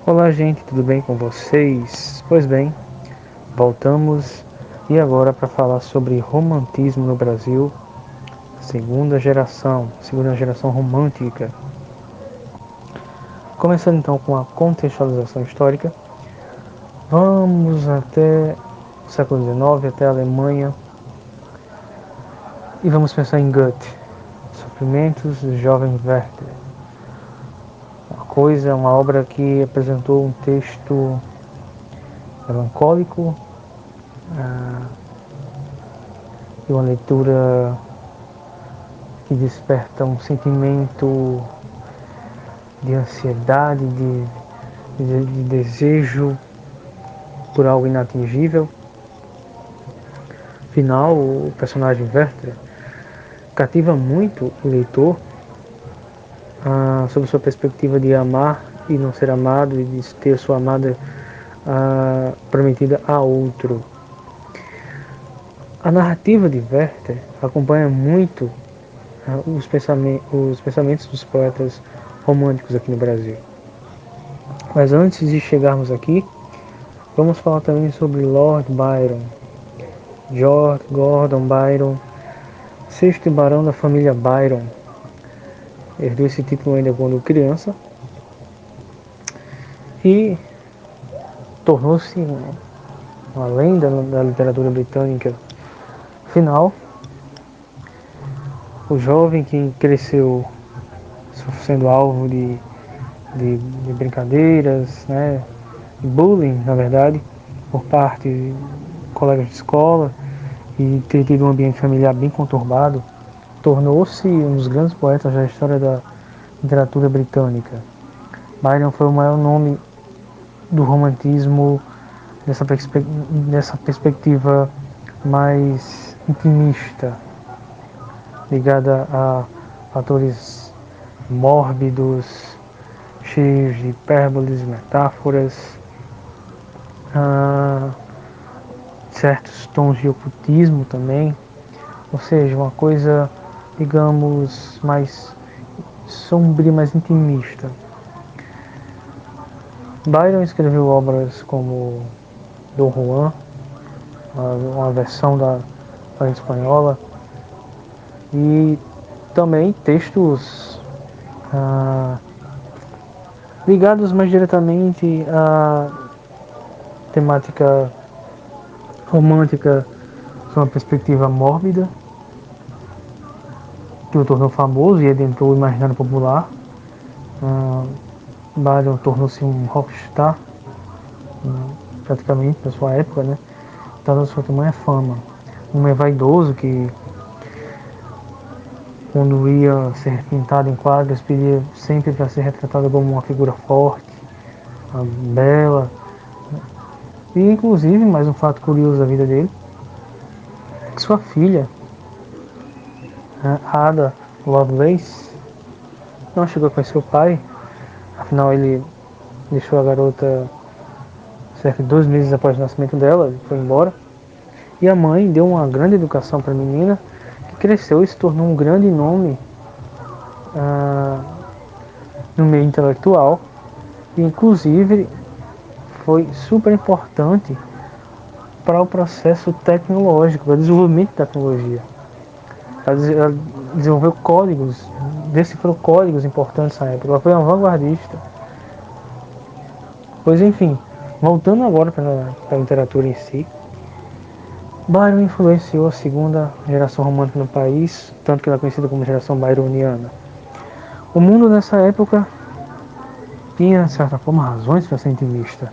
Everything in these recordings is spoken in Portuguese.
Olá, gente, tudo bem com vocês? Pois bem, voltamos e agora para falar sobre romantismo no Brasil, segunda geração romântica. Começando então com a contextualização histórica, vamos até o século XIX, até a Alemanha, e vamos pensar em Goethe, Sofrimentos do Jovem Werther. Uma obra que apresentou um texto melancólico, e uma leitura que desperta um sentimento de ansiedade, de desejo por algo inatingível. Afinal, o personagem Werther cativa muito o leitor sobre sua perspectiva de amar e não ser amado, e de ter sua amada prometida a outro. A narrativa de Werther acompanha muito os pensamentos dos poetas românticos aqui no Brasil. Mas antes de chegarmos aqui, vamos falar também sobre Lord Byron, George Gordon Byron, sexto barão da família Byron. Herdou esse título ainda quando criança e tornou-se uma lenda da literatura britânica. Afinal, o jovem que cresceu sendo alvo de brincadeiras, né, de bullying, na verdade, por parte de colegas de escola, e ter tido um ambiente familiar bem conturbado, tornou-se um dos grandes poetas da história da literatura britânica. Byron foi o maior nome do romantismo nessa perspectiva mais intimista, ligada a fatores mórbidos, cheios de hipérboles, metáforas, certos tons de ocultismo também, ou seja, uma coisa, digamos, mais sombria, mais intimista. Byron escreveu obras como Dom Juan, uma versão da variante espanhola, e também textos ligados mais diretamente à temática romântica, com uma perspectiva mórbida, que o tornou famoso e adentrou o imaginário popular. Byron tornou-se um rockstar, praticamente, na sua época, né? Dada a sua tamanha fama. Um homem vaidoso que, quando ia ser pintado em quadros, pedia sempre para ser retratado como uma figura forte, bela. E, inclusive, mais um fato curioso da vida dele, que sua filha, Ada Lovelace, não chegou a conhecer o pai. Afinal, ele deixou a garota cerca de 2 meses após o nascimento dela, e foi embora. E a mãe deu uma grande educação para a menina, que cresceu e se tornou um grande nome no meio intelectual. E, inclusive, foi super importante para o processo tecnológico, para o desenvolvimento da tecnologia. Ela desenvolveu códigos, decifrou códigos importantes na época. Ela foi uma vanguardista. Pois enfim, voltando agora para a literatura em si, Byron influenciou a segunda geração romântica no país, tanto que ela é conhecida como geração byroniana. O mundo nessa época tinha, de certa forma, razões para ser intimista.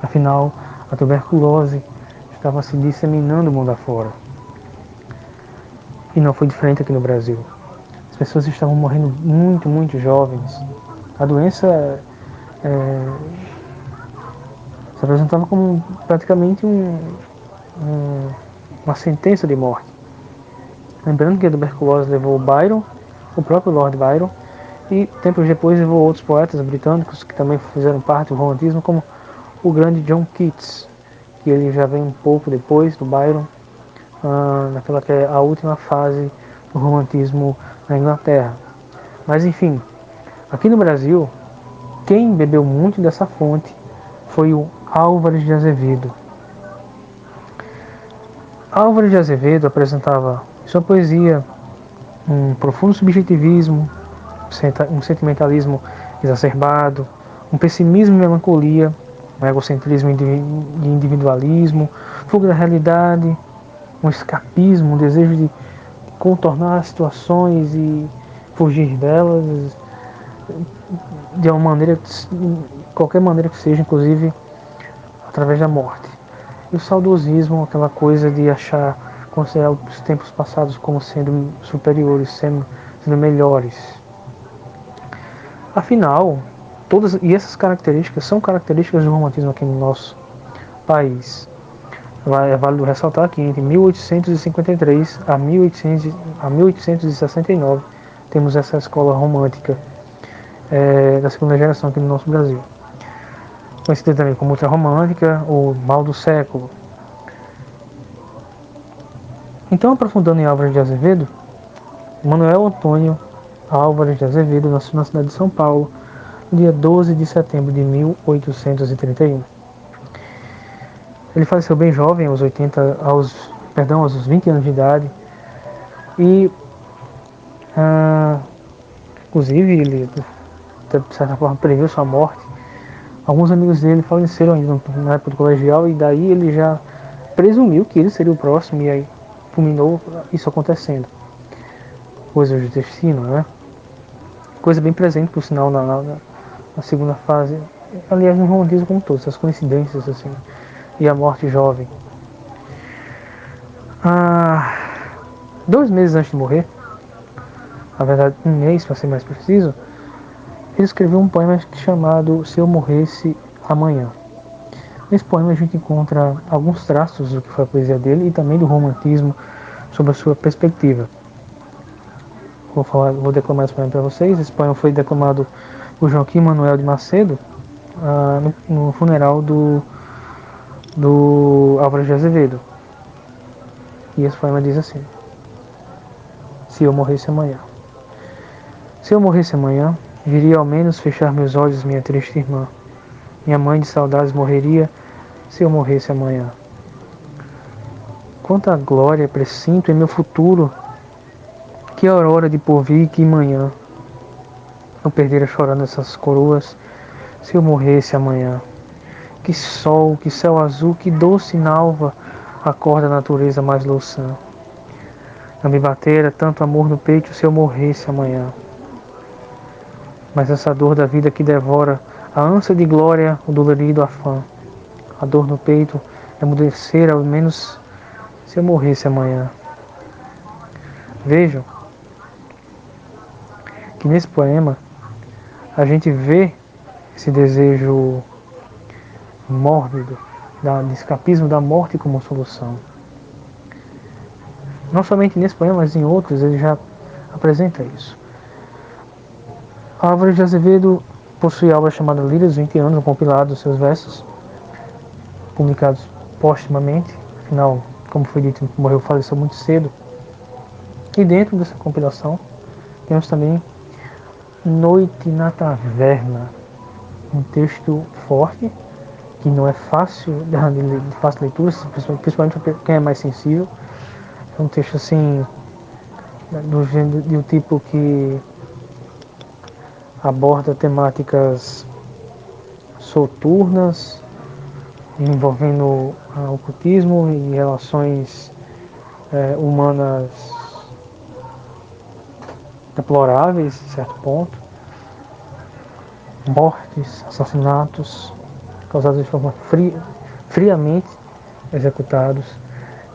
Afinal, a tuberculose estava se disseminando o mundo afora. E não foi diferente aqui no Brasil. As pessoas estavam morrendo muito, muito jovens. A doença se apresentava como praticamente uma sentença de morte. Lembrando que a tuberculose levou Byron, o próprio Lord Byron, e tempos depois levou outros poetas britânicos que também fizeram parte do romantismo, como o grande John Keats, que ele já vem um pouco depois do Byron, naquela que é a última fase do romantismo na Inglaterra. Mas enfim, aqui no Brasil, Quem bebeu muito dessa fonte foi o Álvares de Azevedo. Álvares de Azevedo apresentava em sua poesia um profundo subjetivismo, um sentimentalismo exacerbado, um pessimismo e melancolia, um egocentrismo e individualismo, fuga da realidade, um escapismo, um desejo de contornar as situações e fugir delas de uma maneira, qualquer maneira que seja, inclusive através da morte. E o saudosismo, aquela coisa de considerar os tempos passados como sendo superiores, sendo melhores. Afinal, essas características são características do romantismo aqui no nosso país. É válido ressaltar que entre 1853 a 1869 temos essa escola romântica da segunda geração aqui no nosso Brasil. Conhecida também como ultrarromântica ou mal do século. Então, aprofundando em Álvares de Azevedo, Manuel Antônio Álvares de Azevedo nasceu na cidade de São Paulo, no dia 12 de setembro de 1831. Ele faleceu bem jovem, aos 20 anos de idade, e inclusive ele, de certa forma, previu sua morte. Alguns amigos dele faleceram ainda na época do colegial, e daí ele já presumiu que ele seria o próximo, e aí fulminou isso acontecendo. Coisas do destino, né? Coisa bem presente, por sinal, na segunda fase. Aliás, no romantismo como todos, essas coincidências, assim, e a morte jovem. 2 meses antes de morrer, na verdade 1 mês para ser mais preciso, ele escreveu um poema chamado Se Eu Morresse Amanhã. Nesse poema a gente encontra alguns traços do que foi a poesia dele e também do romantismo sob a sua perspectiva. Vou declamar esse poema para vocês. Esse poema foi declamado por Joaquim Manuel de Macedo no funeral do Álvares de Azevedo. E esse poema diz assim: Se eu morresse amanhã. Se eu morresse amanhã, viria ao menos fechar meus olhos minha triste irmã. Minha mãe de saudades morreria se eu morresse amanhã. Quanta glória presinto em meu futuro, que aurora de porvir, que manhã. Eu perdera chorando essas coroas, se eu morresse amanhã. Que sol, que céu azul, que doce nalva acorda a natureza mais louçã. Não me batera tanto amor no peito se eu morresse amanhã. Mas essa dor da vida que devora a ânsia de glória, o dolorido afã. A dor no peito emudecer ao menos se eu morresse amanhã. Vejam que nesse poema a gente vê esse desejo mórbido de escapismo da morte como solução. Não somente nesse poema, mas em outros ele já apresenta isso. Álvares de Azevedo possui a obra chamada Lírios dos 20 anos, um compilado dos seus versos, publicados póstumamente. Afinal, como foi dito, faleceu muito cedo. E dentro dessa compilação temos também Noite na Taverna, um texto forte, que não é fácil de fácil leitura, principalmente para quem é mais sensível. É um texto assim, do tipo que aborda temáticas soturnas, envolvendo ocultismo e relações humanas deploráveis, a certo ponto. Mortes, assassinatos causados de forma friamente executados.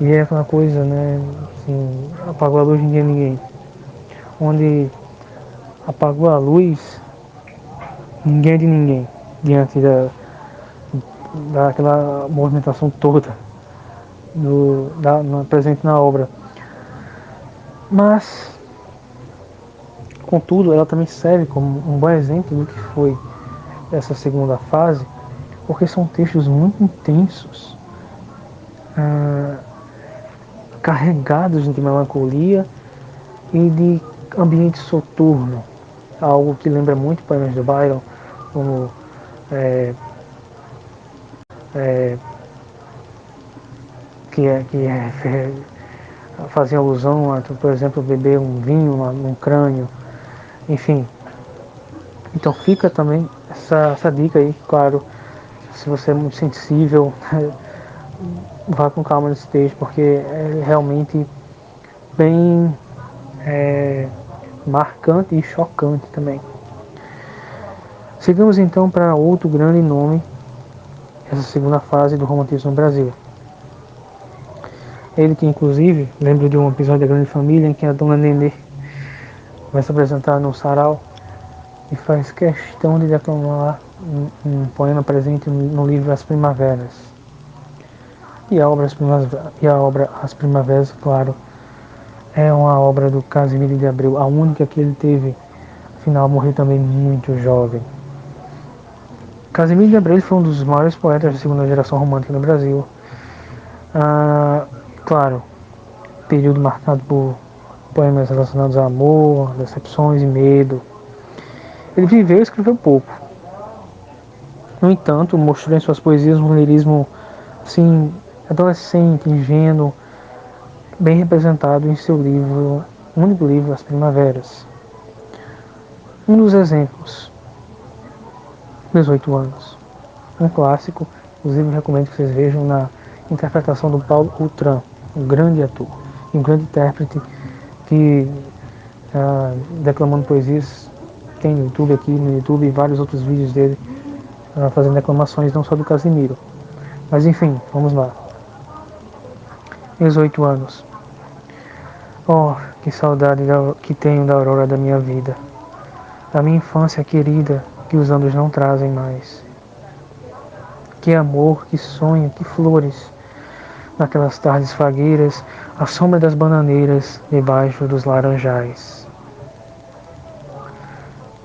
E é aquela coisa, né, assim, apagou a luz, ninguém. Onde apagou a luz, ninguém é de ninguém, diante daquela movimentação toda presente na obra. Mas, contudo, ela também serve como um bom exemplo do que foi essa segunda fase, porque são textos muito intensos, carregados de melancolia e de ambiente soturno, algo que lembra muito poemas de Byron, como é, é, que fazia alusão a, por exemplo, beber um vinho num crânio, enfim. Então fica também essa dica aí, claro, se você é muito sensível, vá com calma nesse texto, porque é realmente bem marcante e chocante também. Seguimos então para outro grande nome, essa segunda fase do romantismo no Brasil. Ele que inclusive, lembro de um episódio da Grande Família em que a dona Nenê vai se apresentar no sarau e faz questão de declamar um poema presente no livro As Primaveras. E a obra As Primaveras, claro, é uma obra do Casimiro de Abreu, a única que ele teve. Afinal, morreu também muito jovem. Casimiro de Abreu foi um dos maiores poetas da segunda geração romântica no Brasil. Claro, período marcado por poemas relacionados a amor, decepções e medo. Ele viveu e escreveu pouco. No entanto, mostrou em suas poesias um lirismo assim, adolescente, ingênuo, bem representado em seu livro, único livro, As Primaveras. Um dos exemplos, 18 anos. Um clássico, inclusive recomendo que vocês vejam na interpretação do Paulo Outram, um grande ator, um grande intérprete que, declamando poesias, tem no YouTube vários outros vídeos dele fazendo declamações não só do Casimiro. Mas enfim, vamos lá. 18 anos. Oh, que saudade que tenho da aurora da minha vida, da minha infância querida que os anos não trazem mais. Que amor, que sonho, que flores, naquelas tardes fagueiras, à sombra das bananeiras, debaixo dos laranjais.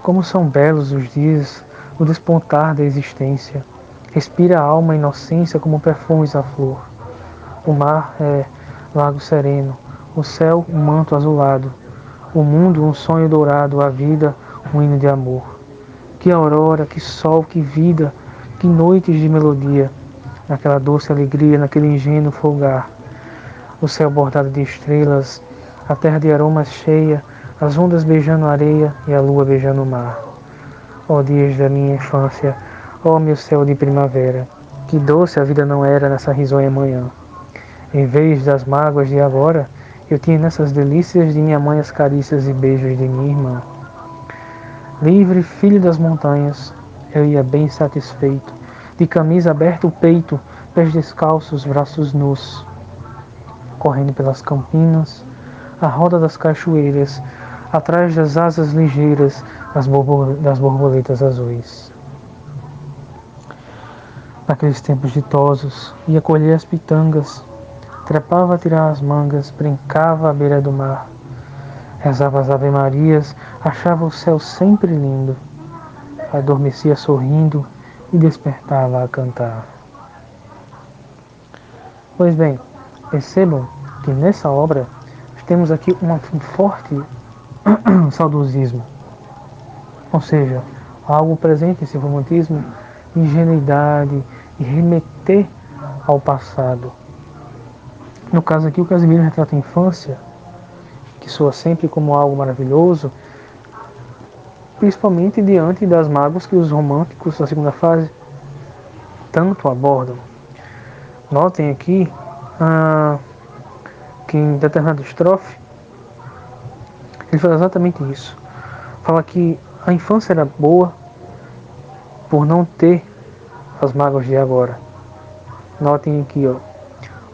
Como são belos os dias, o despontar da existência. Respira a alma a inocência como perfumes à flor. O mar é lago sereno, o céu um manto azulado, o mundo um sonho dourado, a vida um hino de amor. Que aurora, que sol, que vida, que noites de melodia, naquela doce alegria, naquele ingênuo folgar. O céu bordado de estrelas, a terra de aromas cheia, as ondas beijando a areia e a lua beijando o mar. Ó dias da minha infância, ó meu céu de primavera, que doce a vida não era nessa risonha manhã. Em vez das mágoas de agora, eu tinha nessas delícias de minha mãe as carícias e beijos de minha irmã. Livre, filho das montanhas, eu ia bem satisfeito, de camisa aberta o peito, pés descalços, braços nus, correndo pelas campinas, à roda das cachoeiras, atrás das asas ligeiras das borboletas azuis. Naqueles tempos ditosos, ia colher as pitangas, trepava a tirar as mangas, brincava à beira do mar, rezava as ave-marias, achava o céu sempre lindo, adormecia sorrindo e despertava a cantar. Pois bem, percebam que nessa obra temos aqui um forte saudosismo, ou seja, algo presente nesse romantismo, ingenuidade e remeter ao passado. No caso aqui, o Casimiro retrata a infância, que soa sempre como algo maravilhoso, principalmente diante das mágoas que os românticos da segunda fase tanto abordam. Notem aqui que em determinada estrofe ele fala exatamente isso. Fala que a infância era boa por não ter as mágoas de agora. Notem aqui,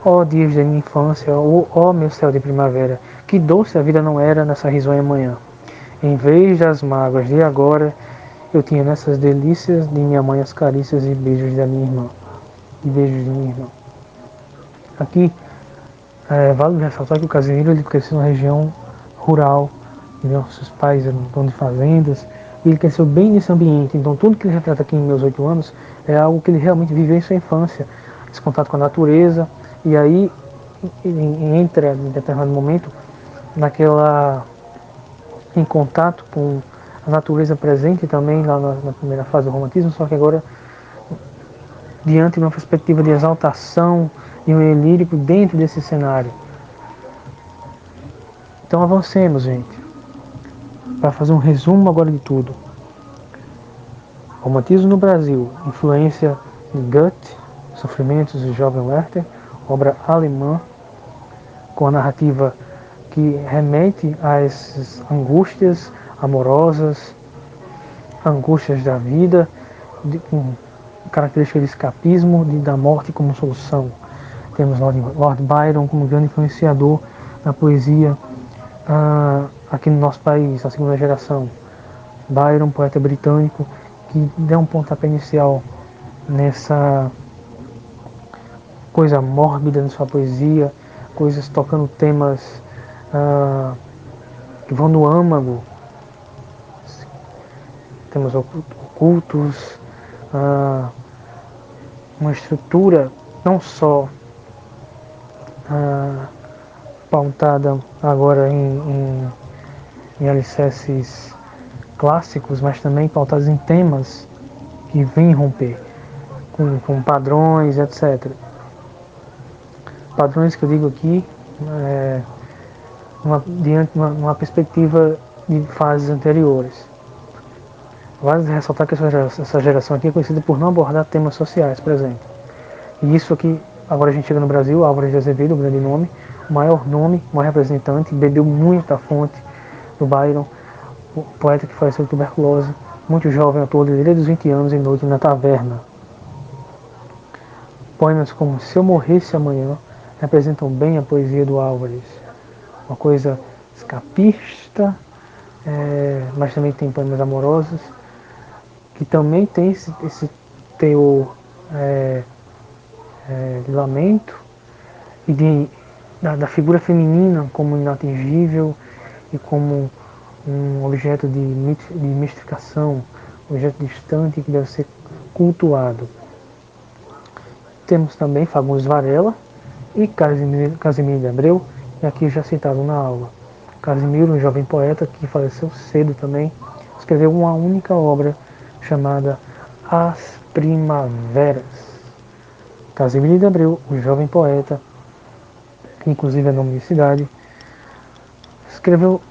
ó dias da minha infância, ó meu céu de primavera, que doce a vida não era nessa risonha manhã. Em vez das mágoas de agora, eu tinha nessas delícias de minha mãe as carícias e beijos da minha irmã. E beijos de minha irmã. Aqui, vale ressaltar que o Casimiro ele cresceu numa região rural, seus pais eram donos de fazendas, e ele cresceu bem nesse ambiente. Então tudo que ele retrata aqui em Meus 8 Anos é algo que ele realmente viveu em sua infância, esse contato com a natureza, e aí entra em determinado momento em contato com a natureza presente também lá na primeira fase do romantismo, só que agora diante de uma perspectiva de exaltação e um meio lírico dentro desse cenário. Então avancemos, gente, para fazer um resumo agora de tudo. Romantismo no Brasil, influência de Goethe, Sofrimentos de Jovem Werther, obra alemã, com a narrativa que remete a essas angústias amorosas, angústias da vida, com característica de escapismo, da morte como solução. Temos Lord Byron como grande influenciador na poesia aqui no nosso país, a segunda geração. Byron, poeta britânico, que deu um pontapé inicial nessa coisa mórbida na sua poesia, coisas tocando temas que vão no âmago. Temos ocultos, uma estrutura não só pautada agora em alicerces clássicos, mas também pautados em temas que vêm romper com padrões, etc. Padrões que eu digo aqui diante de uma perspectiva de fases anteriores. Vale ressaltar que essa geração aqui é conhecida por não abordar temas sociais, por exemplo. E isso aqui, agora a gente chega no Brasil, Álvares de Azevedo, o grande nome, o maior representante, bebeu muita fonte do Byron, o poeta que faleceu de tuberculose, muito jovem, ator desde os 20 anos, em Noite na Taverna. Poemas como Se Eu Morresse Amanhã representam bem a poesia do Álvares. Uma coisa escapista, mas também tem poemas amorosos, que também tem esse teor de lamento e da figura feminina como inatingível e como um objeto de mistificação, um objeto distante que deve ser cultuado. Temos também Fagundes Varela e Casimiro de Abreu, que aqui já citado na aula. Casimiro, um jovem poeta que faleceu cedo também, escreveu uma única obra chamada As Primaveras. Casimiro de Abreu, um jovem poeta, que inclusive é nome de cidade, escreveu,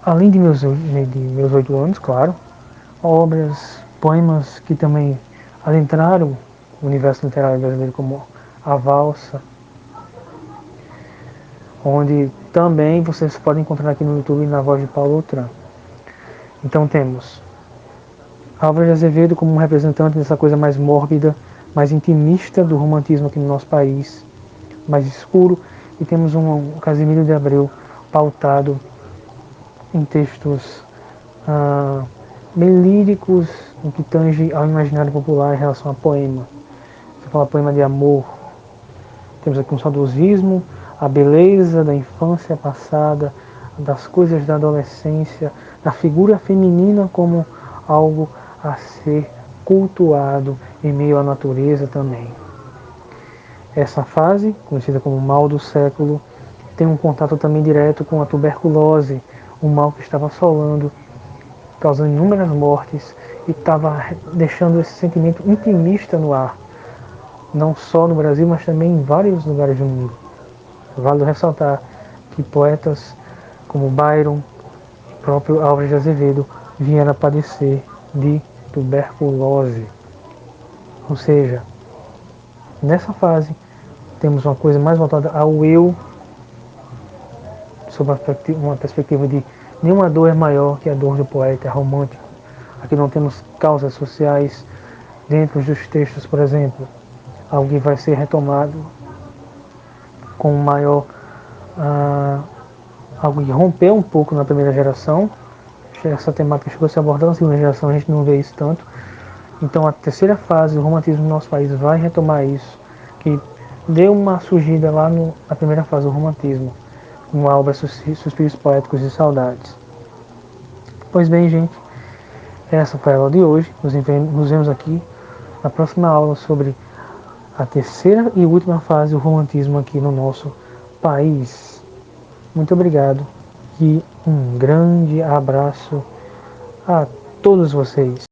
além de meus 8 anos, claro, obras, poemas que também adentraram o universo literário brasileiro, como A Valsa, onde também vocês podem encontrar aqui no YouTube na voz de Paulo Outram. Então temos Álvares de Azevedo como um representante dessa coisa mais mórbida, mais intimista do romantismo aqui no nosso país, mais escuro, e temos um Casimiro de Abreu pautado em textos bem líricos, no que tange ao imaginário popular em relação a poema. Você fala poema de amor, temos aqui um saudosismo, a beleza da infância passada, das coisas da adolescência, da figura feminina como algo a ser cultuado em meio à natureza também. Essa fase, conhecida como mal do século, tem um contato também direto com a tuberculose, um mal que estava assolando, causando inúmeras mortes e estava deixando esse sentimento intimista no ar, não só no Brasil, mas também em vários lugares do mundo. Vale ressaltar que poetas como Byron e próprio Álvares de Azevedo vieram a padecer de tuberculose. Ou seja, nessa fase temos uma coisa mais voltada ao eu, sob uma perspectiva de nenhuma dor é maior que a dor do poeta romântico. Aqui não temos causas sociais dentro dos textos, por exemplo, algo que vai ser retomado com maior algo que rompeu um pouco na primeira geração. Essa temática chegou a ser abordada na segunda geração, a gente não vê isso tanto. Então a terceira fase do romantismo no nosso país vai retomar isso, que deu uma surgida lá na primeira fase do romantismo, com a obra Suspiros Poéticos e Saudades. Pois bem, gente, essa foi a aula de hoje. Nos vemos aqui na próxima aula sobre a terceira e última fase do romantismo aqui no nosso país. Muito obrigado e um grande abraço a todos vocês.